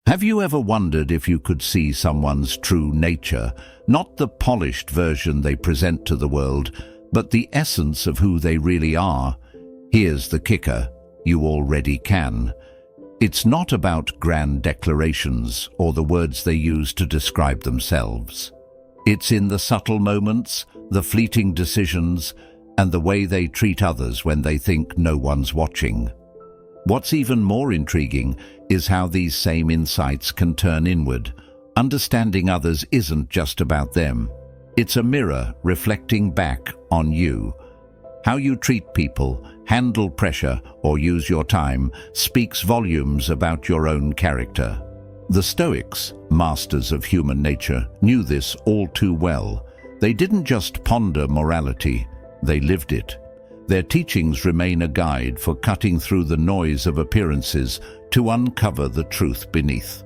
Have you ever wondered if you could see someone's true nature, not the polished version they present to the world, but the essence of who they really are? Here's the kicker: you already can. It's not about grand declarations or the words they use to describe themselves. It's in the subtle moments, the fleeting decisions, and the way they treat others when they think no one's watching. What's even more intriguing is how these same insights can turn inward. Understanding others isn't just about them. It's a mirror reflecting back on you. How you treat people, handle pressure, or use your time speaks volumes about your own character. The Stoics, masters of human nature, knew this all too well. They didn't just ponder morality, they lived it. Their teachings remain a guide for cutting through the noise of appearances to uncover the truth beneath.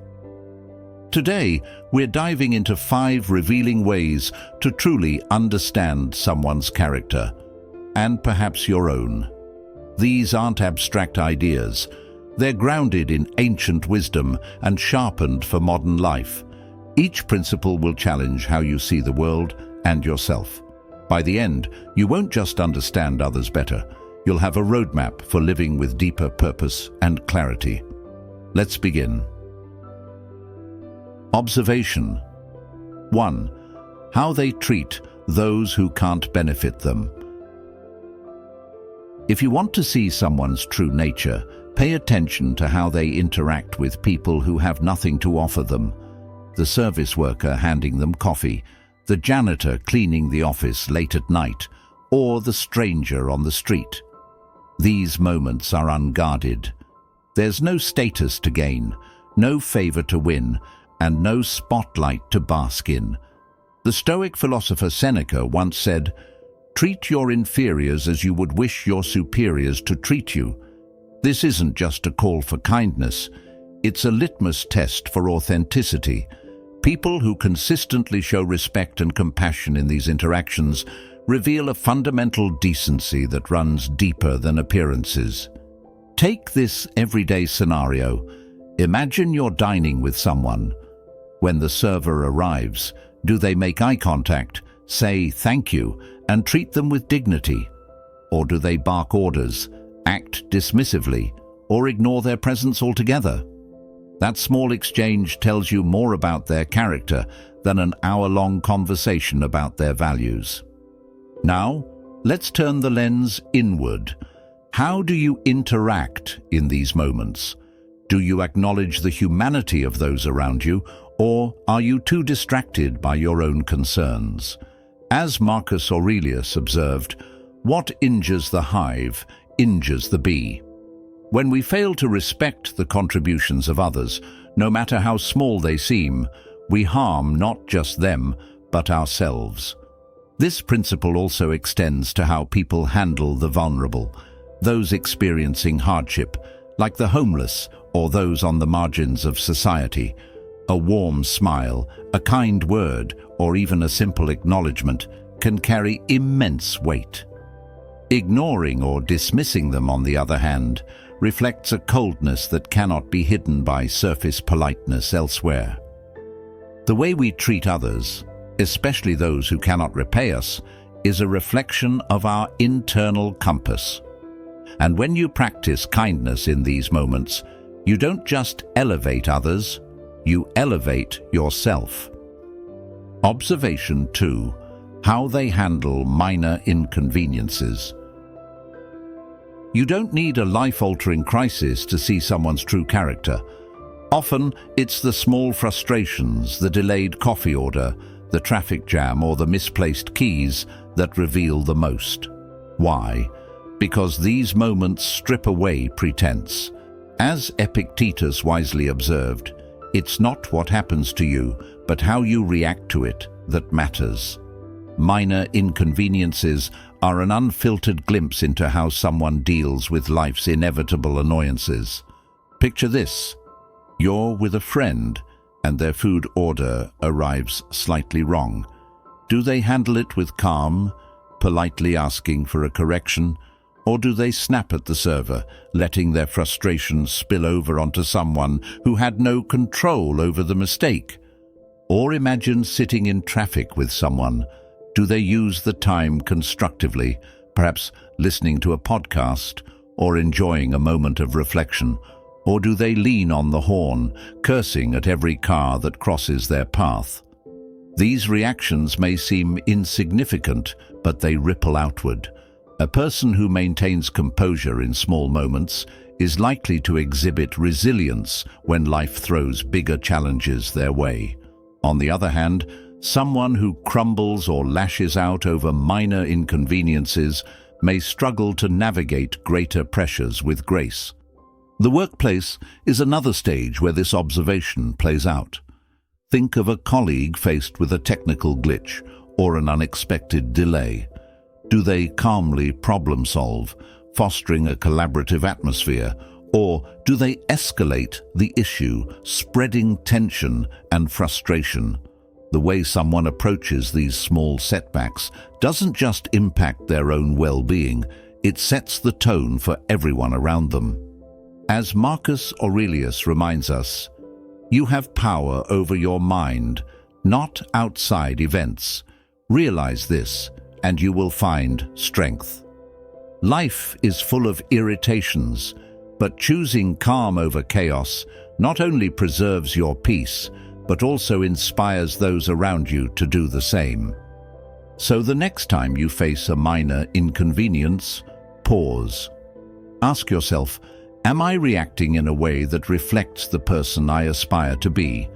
Today, we're diving into 5 revealing ways to truly understand someone's character, and perhaps your own. These aren't abstract ideas. They're grounded in ancient wisdom and sharpened for modern life. Each principle will challenge how you see the world and yourself. By the end, you won't just understand others better. You'll have a roadmap for living with deeper purpose and clarity. Let's begin. Observation. 1. How they treat those who can't benefit them. If you want to see someone's true nature, pay attention to how they interact with people who have nothing to offer them. The service worker handing them coffee, the janitor cleaning the office late at night, or the stranger on the street. These moments are unguarded. There's no status to gain, no favor to win, and no spotlight to bask in. The Stoic philosopher Seneca once said, "Treat your inferiors as you would wish your superiors to treat you." This isn't just a call for kindness, it's a litmus test for authenticity. People who consistently show respect and compassion in these interactions reveal a fundamental decency that runs deeper than appearances. Take this everyday scenario. Imagine you're dining with someone. When the server arrives, do they make eye contact, say thank you, and treat them with dignity? Or do they bark orders, act dismissively, or ignore their presence altogether? That small exchange tells you more about their character than an hour-long conversation about their values. Now, let's turn the lens inward. How do you interact in these moments? Do you acknowledge the humanity of those around you, or are you too distracted by your own concerns? As Marcus Aurelius observed, "What injures the hive injures the bee." When we fail to respect the contributions of others, no matter how small they seem, we harm not just them, but ourselves. This principle also extends to how people handle the vulnerable, those experiencing hardship, like the homeless or those on the margins of society. A warm smile, a kind word, or even a simple acknowledgement can carry immense weight. Ignoring or dismissing them, on the other hand, reflects a coldness that cannot be hidden by surface politeness elsewhere. The way we treat others, especially those who cannot repay us, is a reflection of our internal compass. And when you practice kindness in these moments, you don't just elevate others, you elevate yourself. Observation 2. How they handle minor inconveniences. You don't need a life-altering crisis to see someone's true character. Often, it's the small frustrations, the delayed coffee order, the traffic jam, or the misplaced keys that reveal the most. Why? Because these moments strip away pretense. As Epictetus wisely observed, it's not what happens to you, but how you react to it that matters. Minor inconveniences are an unfiltered glimpse into how someone deals with life's inevitable annoyances. Picture this. You're with a friend, and their food order arrives slightly wrong. Do they handle it with calm, politely asking for a correction, Or do they snap at the server, letting their frustrations spill over onto someone who had no control over the mistake? Or imagine sitting in traffic with someone. Do they use the time constructively, perhaps listening to a podcast or enjoying a moment of reflection? Or do they lean on the horn, cursing at every car that crosses their path? These reactions may seem insignificant, but they ripple outward. A person who maintains composure in small moments is likely to exhibit resilience when life throws bigger challenges their way. On the other hand, someone who crumbles or lashes out over minor inconveniences may struggle to navigate greater pressures with grace. The workplace is another stage where this observation plays out. Think of a colleague faced with a technical glitch or an unexpected delay. Do they calmly problem solve, fostering a collaborative atmosphere, or do they escalate the issue, spreading tension and frustration? The way someone approaches these small setbacks doesn't just impact their own well-being, it sets the tone for everyone around them. As Marcus Aurelius reminds us, you have power over your mind, not outside events. Realize this, and you will find strength. Life is full of irritations, but choosing calm over chaos not only preserves your peace, but also inspires those around you to do the same. So the next time you face a minor inconvenience, pause. Ask yourself, am I reacting in a way that reflects the person I aspire to be?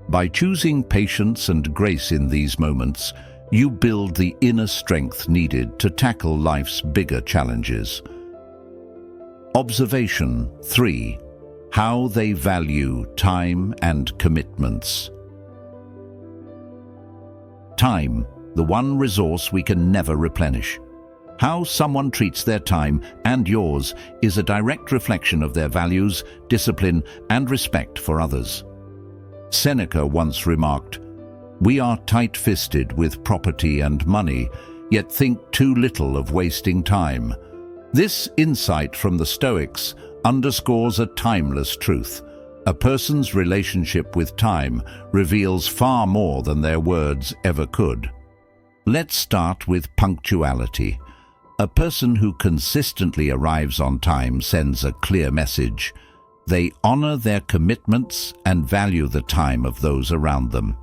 By choosing patience and grace in these moments, you build the inner strength needed to tackle life's bigger challenges. Observation 3. How they value time and commitments. Time, the one resource we can never replenish. How someone treats their time and yours is a direct reflection of their values, discipline, and respect for others. Seneca once remarked, "We are tight-fisted with property and money, yet think too little of wasting time." This insight from the Stoics underscores a timeless truth. A person's relationship with time reveals far more than their words ever could. Let's start with punctuality. A person who consistently arrives on time sends a clear message. They honor their commitments and value the time of those around them.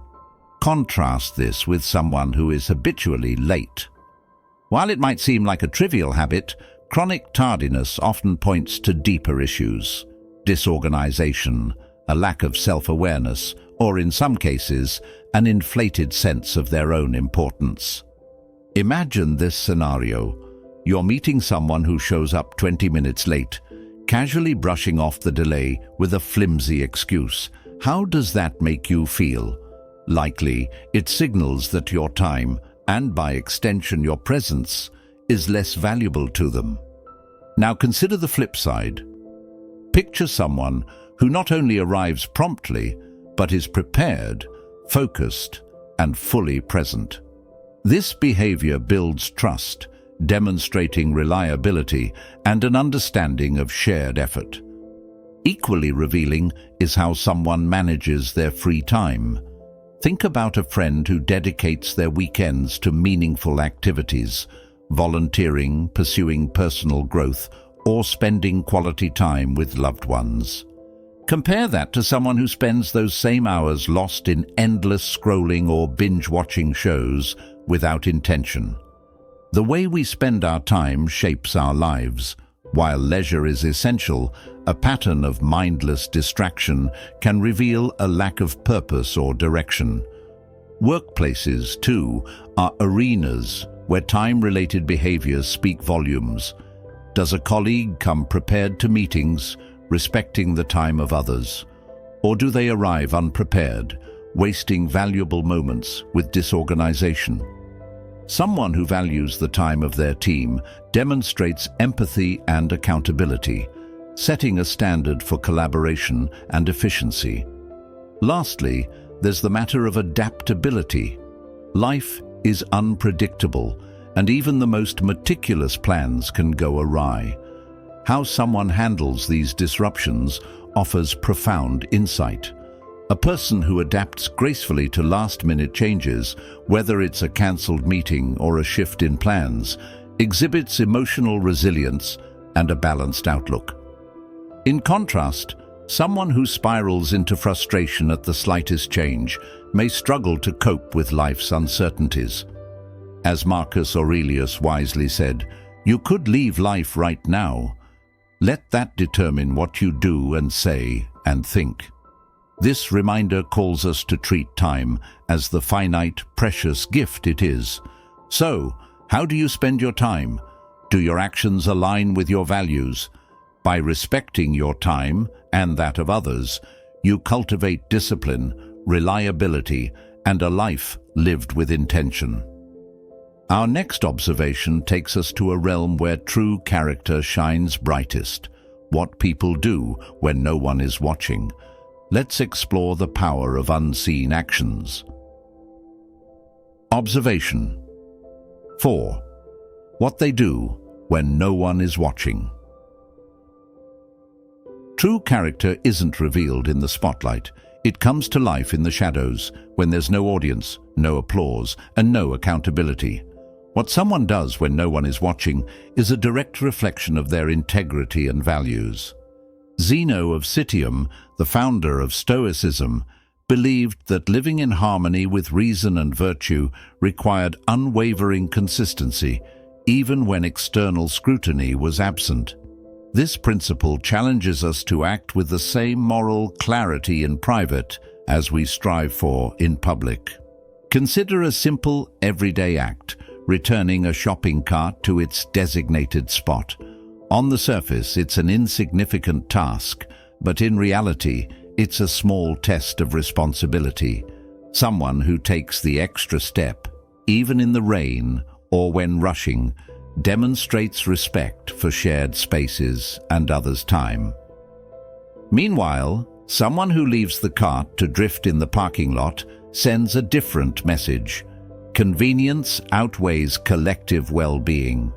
Contrast this with someone who is habitually late. While it might seem like a trivial habit, chronic tardiness often points to deeper issues: disorganization, a lack of self-awareness, or in some cases, an inflated sense of their own importance. Imagine this scenario. You're meeting someone who shows up 20 minutes late, casually brushing off the delay with a flimsy excuse. How does that make you feel? Likely, it signals that your time, and by extension your presence, is less valuable to them. Now consider the flip side. Picture someone who not only arrives promptly, but is prepared, focused, and fully present. This behavior builds trust, demonstrating reliability and an understanding of shared effort. Equally revealing is how someone manages their free time. Think about a friend who dedicates their weekends to meaningful activities, volunteering, pursuing personal growth, or spending quality time with loved ones. Compare that to someone who spends those same hours lost in endless scrolling or binge-watching shows without intention. The way we spend our time shapes our lives. While leisure is essential, a pattern of mindless distraction can reveal a lack of purpose or direction. Workplaces, too, are arenas where time-related behaviors speak volumes. Does a colleague come prepared to meetings, respecting the time of others? Or do they arrive unprepared, wasting valuable moments with disorganization? Someone who values the time of their team demonstrates empathy and accountability, setting a standard for collaboration and efficiency. Lastly, there's the matter of adaptability. Life is unpredictable, and even the most meticulous plans can go awry. How someone handles these disruptions offers profound insight. A person who adapts gracefully to last-minute changes, whether it's a cancelled meeting or a shift in plans, exhibits emotional resilience and a balanced outlook. In contrast, someone who spirals into frustration at the slightest change may struggle to cope with life's uncertainties. As Marcus Aurelius wisely said, "You could leave life right now. Let that determine what you do and say and think." This reminder calls us to treat time as the finite, precious gift it is. So, how do you spend your time? Do your actions align with your values? By respecting your time and that of others, you cultivate discipline, reliability, and a life lived with intention. Our next observation takes us to a realm where true character shines brightest: what people do when no one is watching. Let's explore the power of unseen actions. Observation 4. What they do when no one is watching. True character isn't revealed in the spotlight. It comes to life in the shadows, when there's no audience, no applause, and no accountability. What someone does when no one is watching is a direct reflection of their integrity and values. Zeno of Citium, the founder of Stoicism, believed that living in harmony with reason and virtue required unwavering consistency, even when external scrutiny was absent. This principle challenges us to act with the same moral clarity in private as we strive for in public. Consider a simple, everyday act: returning a shopping cart to its designated spot. On the surface, it's an insignificant task, but in reality, it's a small test of responsibility. Someone who takes the extra step, even in the rain or when rushing, demonstrates respect for shared spaces and others' time. Meanwhile, someone who leaves the cart to drift in the parking lot sends a different message: convenience outweighs collective well-being.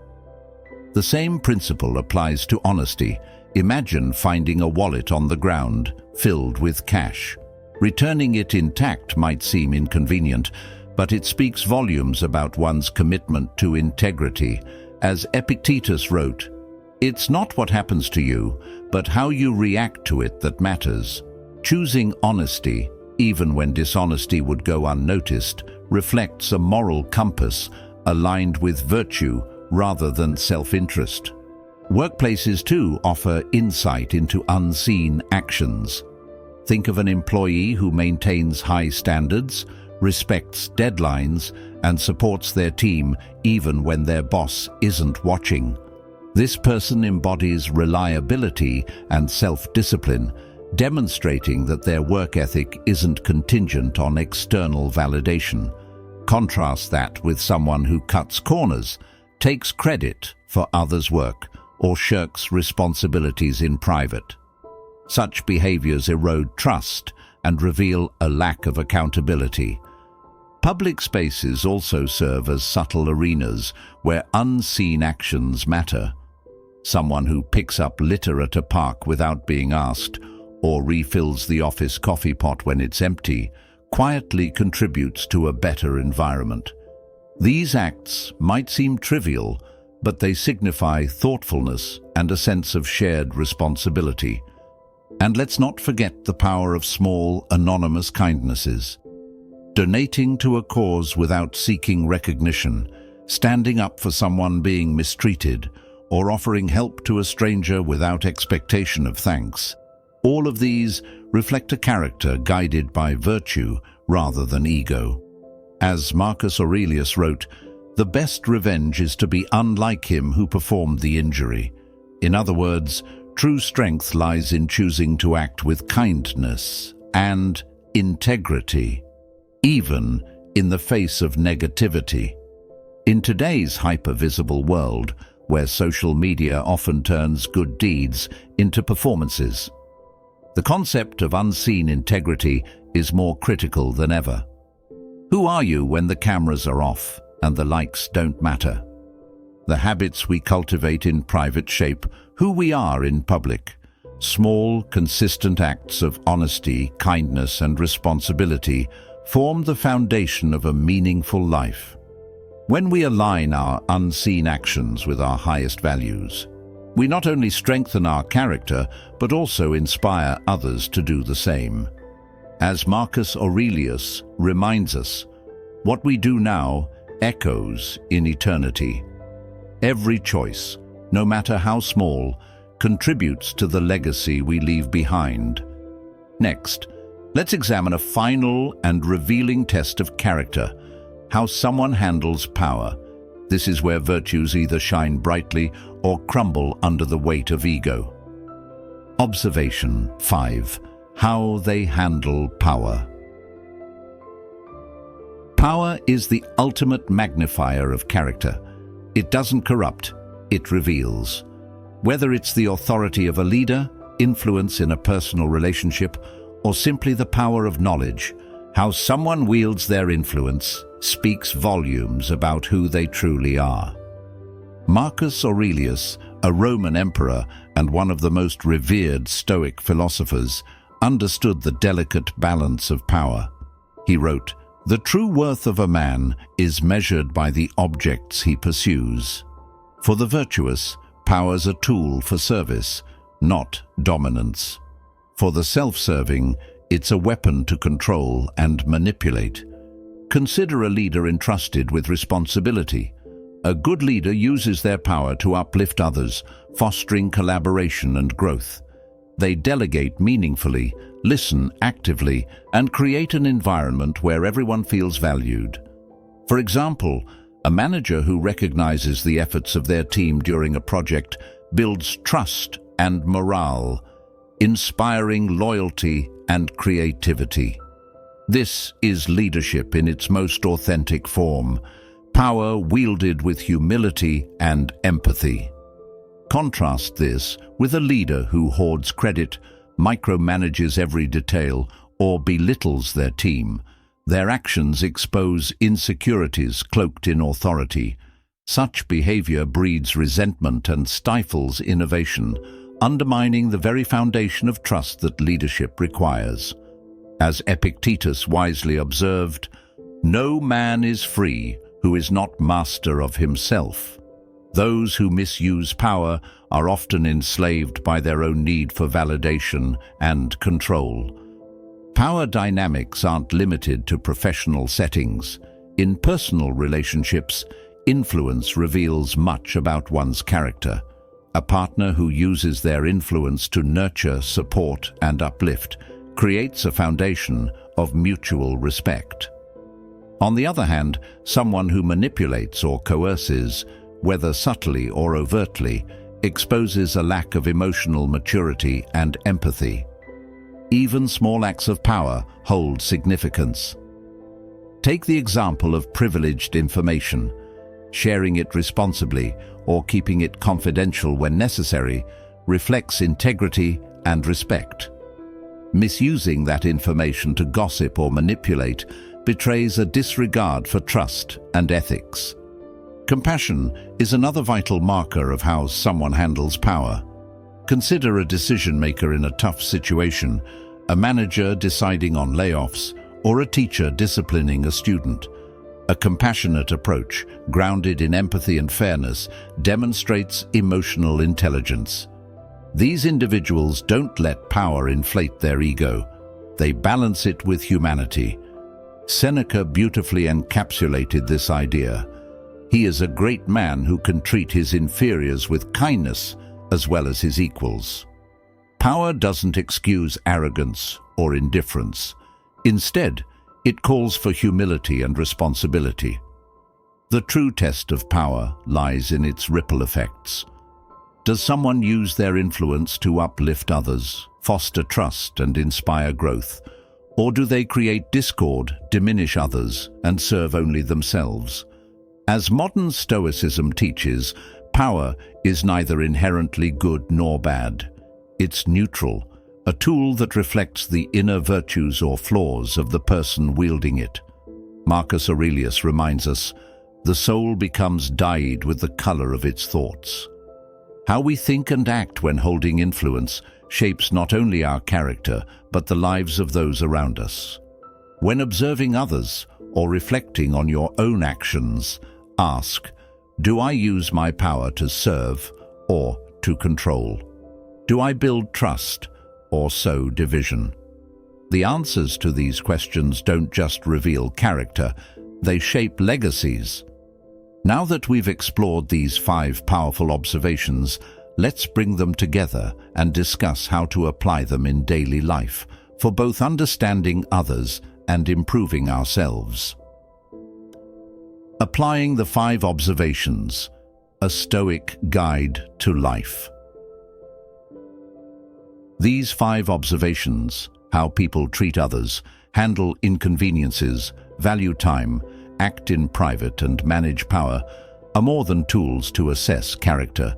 The same principle applies to honesty. Imagine finding a wallet on the ground, filled with cash. Returning it intact might seem inconvenient, but it speaks volumes about one's commitment to integrity. As Epictetus wrote, "It's not what happens to you, but how you react to it that matters." Choosing honesty, even when dishonesty would go unnoticed, reflects a moral compass aligned with virtue rather than self-interest. Workplaces too offer insight into unseen actions. Think of an employee who maintains high standards, respects deadlines, and supports their team even when their boss isn't watching. This person embodies reliability and self-discipline, demonstrating that their work ethic isn't contingent on external validation. Contrast that with someone who cuts corners, takes credit for others' work, or shirks responsibilities in private. Such behaviors erode trust and reveal a lack of accountability. Public spaces also serve as subtle arenas where unseen actions matter. Someone who picks up litter at a park without being asked, or refills the office coffee pot when it's empty, quietly contributes to a better environment. These acts might seem trivial, but they signify thoughtfulness and a sense of shared responsibility. And let's not forget the power of small, anonymous kindnesses. Donating to a cause without seeking recognition, standing up for someone being mistreated, or offering help to a stranger without expectation of thanks. All of these reflect a character guided by virtue rather than ego. As Marcus Aurelius wrote, "The best revenge is to be unlike him who performed the injury." In other words, true strength lies in choosing to act with kindness and integrity, even in the face of negativity. In today's hyper-visible world, where social media often turns good deeds into performances, the concept of unseen integrity is more critical than ever. Who are you when the cameras are off and the likes don't matter? The habits we cultivate in private shape who we are in public. Small, consistent acts of honesty, kindness, and responsibility form the foundation of a meaningful life. When we align our unseen actions with our highest values, we not only strengthen our character, but also inspire others to do the same. As Marcus Aurelius reminds us, what we do now echoes in eternity. Every choice, no matter how small, contributes to the legacy we leave behind. Next, let's examine a final and revealing test of character, how someone handles power. This is where virtues either shine brightly or crumble under the weight of ego. Observation 5. How they handle power. Power is the ultimate magnifier of character. It doesn't corrupt, it reveals. Whether it's the authority of a leader, influence in a personal relationship, or simply the power of knowledge, how someone wields their influence speaks volumes about who they truly are. Marcus Aurelius, a Roman emperor and one of the most revered Stoic philosophers, understood the delicate balance of power. He wrote, "The true worth of a man is measured by the objects he pursues. For the virtuous, power's a tool for service, not dominance. For the self-serving, it's a weapon to control and manipulate." Consider a leader entrusted with responsibility. A good leader uses their power to uplift others, fostering collaboration and growth. They delegate meaningfully, listen actively, and create an environment where everyone feels valued. For example, a manager who recognizes the efforts of their team during a project builds trust and morale, inspiring loyalty and creativity. This is leadership in its most authentic form, power wielded with humility and empathy. Contrast this with a leader who hoards credit, micromanages every detail, or belittles their team. Their actions expose insecurities cloaked in authority. Such behavior breeds resentment and stifles innovation, undermining the very foundation of trust that leadership requires. As Epictetus wisely observed, "No man is free who is not master of himself." Those who misuse power are often enslaved by their own need for validation and control. Power dynamics aren't limited to professional settings. In personal relationships, influence reveals much about one's character. A partner who uses their influence to nurture, support, and uplift creates a foundation of mutual respect. On the other hand, someone who manipulates or coerces, whether subtly or overtly, exposes a lack of emotional maturity and empathy. Even small acts of power hold significance. Take the example of privileged information. Sharing it responsibly or keeping it confidential when necessary reflects integrity and respect. Misusing that information to gossip or manipulate betrays a disregard for trust and ethics. Compassion is another vital marker of how someone handles power. Consider a decision-maker in a tough situation, a manager deciding on layoffs, or a teacher disciplining a student. A compassionate approach, grounded in empathy and fairness, demonstrates emotional intelligence. These individuals don't let power inflate their ego. They balance it with humanity. Seneca beautifully encapsulated this idea. He is a great man who can treat his inferiors with kindness as well as his equals. Power doesn't excuse arrogance or indifference. Instead, it calls for humility and responsibility. The true test of power lies in its ripple effects. Does someone use their influence to uplift others, foster trust, and inspire growth? Or do they create discord, diminish others, and serve only themselves? As modern Stoicism teaches, power is neither inherently good nor bad. It's neutral, a tool that reflects the inner virtues or flaws of the person wielding it. Marcus Aurelius reminds us, The soul becomes dyed with the color of its thoughts. How we think and act when holding influence shapes not only our character, but the lives of those around us. When observing others or reflecting on your own actions, ask, do I use my power to serve or to control? Do I build trust or sow division? The answers to these questions don't just reveal character, they shape legacies. Now that we've explored these 5 powerful observations, let's bring them together and discuss how to apply them in daily life for both understanding others and improving ourselves. Applying the 5 observations, a Stoic guide to life. These 5 observations, how people treat others, handle inconveniences, value time, act in private and manage power, are more than tools to assess character.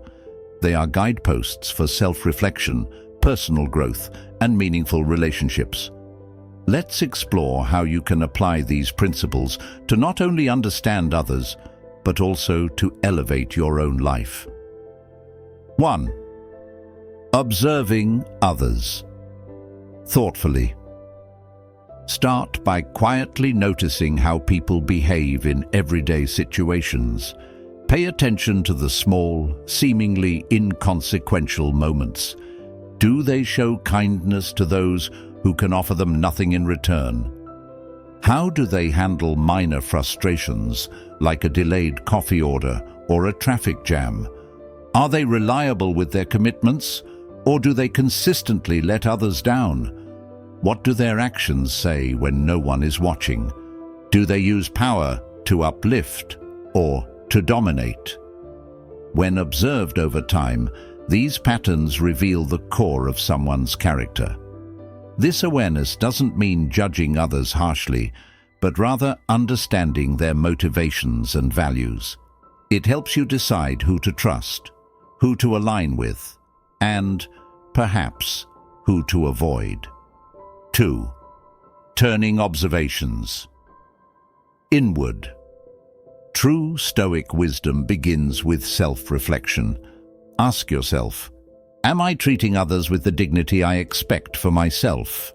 They are guideposts for self-reflection, personal growth, and meaningful relationships. Let's explore how you can apply these principles to not only understand others, but also to elevate your own life. 1. Observing others. Thoughtfully. Start by quietly noticing how people behave in everyday situations. Pay attention to the small, seemingly inconsequential moments. Do they show kindness to those who can offer them nothing in return? How do they handle minor frustrations, like a delayed coffee order or a traffic jam? Are they reliable with their commitments, or do they consistently let others down? What do their actions say when no one is watching? Do they use power to uplift or to dominate? When observed over time, these patterns reveal the core of someone's character. This awareness doesn't mean judging others harshly, but rather understanding their motivations and values. It helps you decide who to trust, who to align with, and, perhaps, who to avoid. 2. Turning observations inward. True Stoic wisdom begins with self-reflection. Ask yourself, am I treating others with the dignity I expect for myself?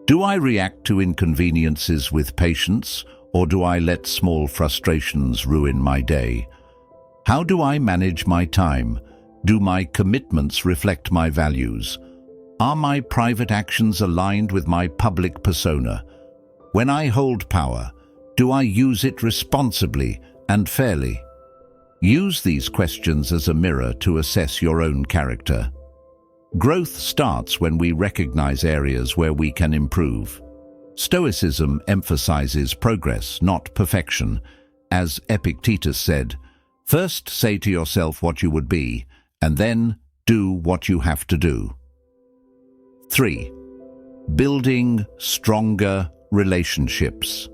Do I react to inconveniences with patience, or do I let small frustrations ruin my day? How do I manage my time? Do my commitments reflect my values? Are my private actions aligned with my public persona? When I hold power, do I use it responsibly and fairly? Use these questions as a mirror to assess your own character. Growth starts when we recognize areas where we can improve. Stoicism emphasizes progress, not perfection. As Epictetus said, first say to yourself what you would be, and then do what you have to do. 3. Building stronger relationships.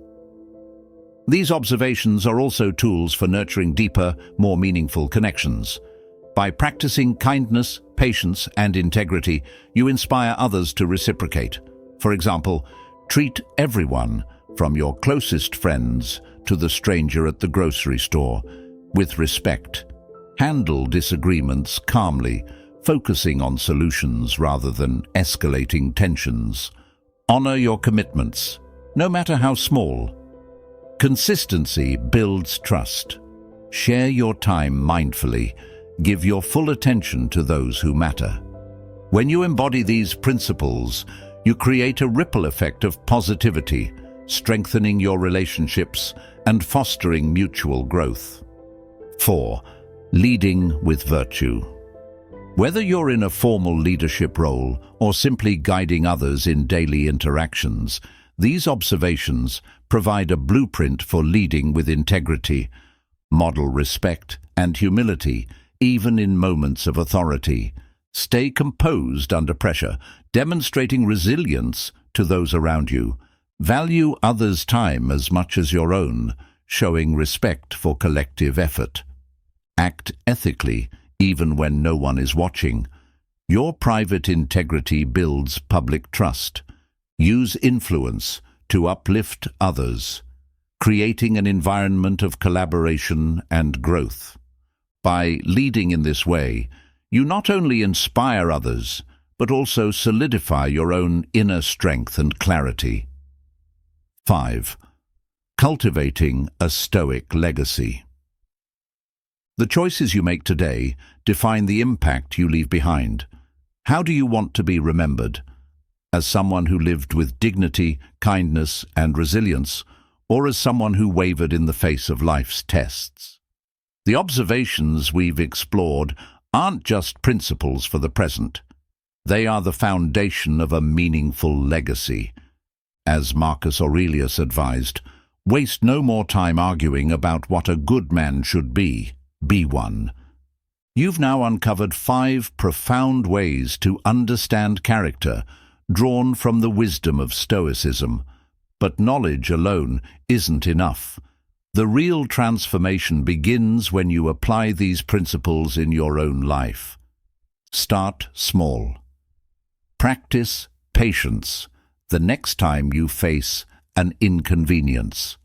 These observations are also tools for nurturing deeper, more meaningful connections. By practicing kindness, patience, and integrity, you inspire others to reciprocate. For example, treat everyone, from your closest friends to the stranger at the grocery store, with respect. Handle disagreements calmly, focusing on solutions rather than escalating tensions. Honor your commitments, no matter how small. Consistency builds trust. Share your time mindfully. Give your full attention to those who matter. When you embody these principles, you create a ripple effect of positivity, strengthening your relationships and fostering mutual growth. 4. Leading with virtue. Whether you're in a formal leadership role or simply guiding others in daily interactions, these observations provide a blueprint for leading with integrity. Model respect and humility, even in moments of authority. Stay composed under pressure, demonstrating resilience to those around you. Value others' time as much as your own, showing respect for collective effort. Act ethically, even when no one is watching. Your private integrity builds public trust. Use influence to uplift others. creating an environment of collaboration and growth. By leading in this way, you not only inspire others, but also solidify your own inner strength and clarity. 5. Cultivating a Stoic legacy. The choices you make today define the impact you leave behind. How do you want to be remembered? As someone who lived with dignity, kindness, and resilience, or as someone who wavered in the face of life's tests? The observations we've explored aren't just principles for the present. They are the foundation of a meaningful legacy. As Marcus Aurelius advised, waste no more time arguing about what a good man should be one. You've now uncovered 5 profound ways to understand character, drawn from the wisdom of Stoicism. But knowledge alone isn't enough. The real transformation begins when you apply these principles in your own life. Start small. Practice patience the next time you face an inconvenience.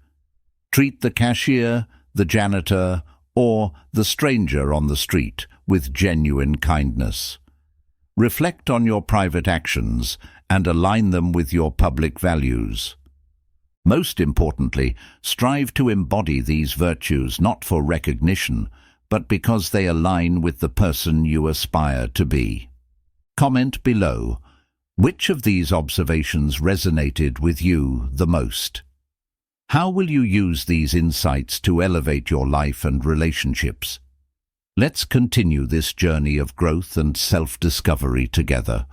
Treat the cashier, the janitor, or the stranger on the street with genuine kindness. Reflect on your private actions and align them with your public values. Most importantly, strive to embody these virtues not for recognition, but because they align with the person you aspire to be. Comment below. Which of these observations resonated with you the most? How will you use these insights to elevate your life and relationships? Let's continue this journey of growth and self-discovery together.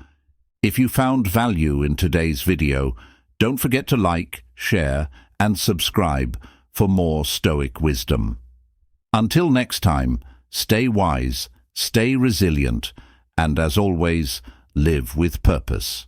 If you found value in today's video, don't forget to like, share, and subscribe for more Stoic wisdom. Until next time, stay wise, stay resilient, and as always, live with purpose.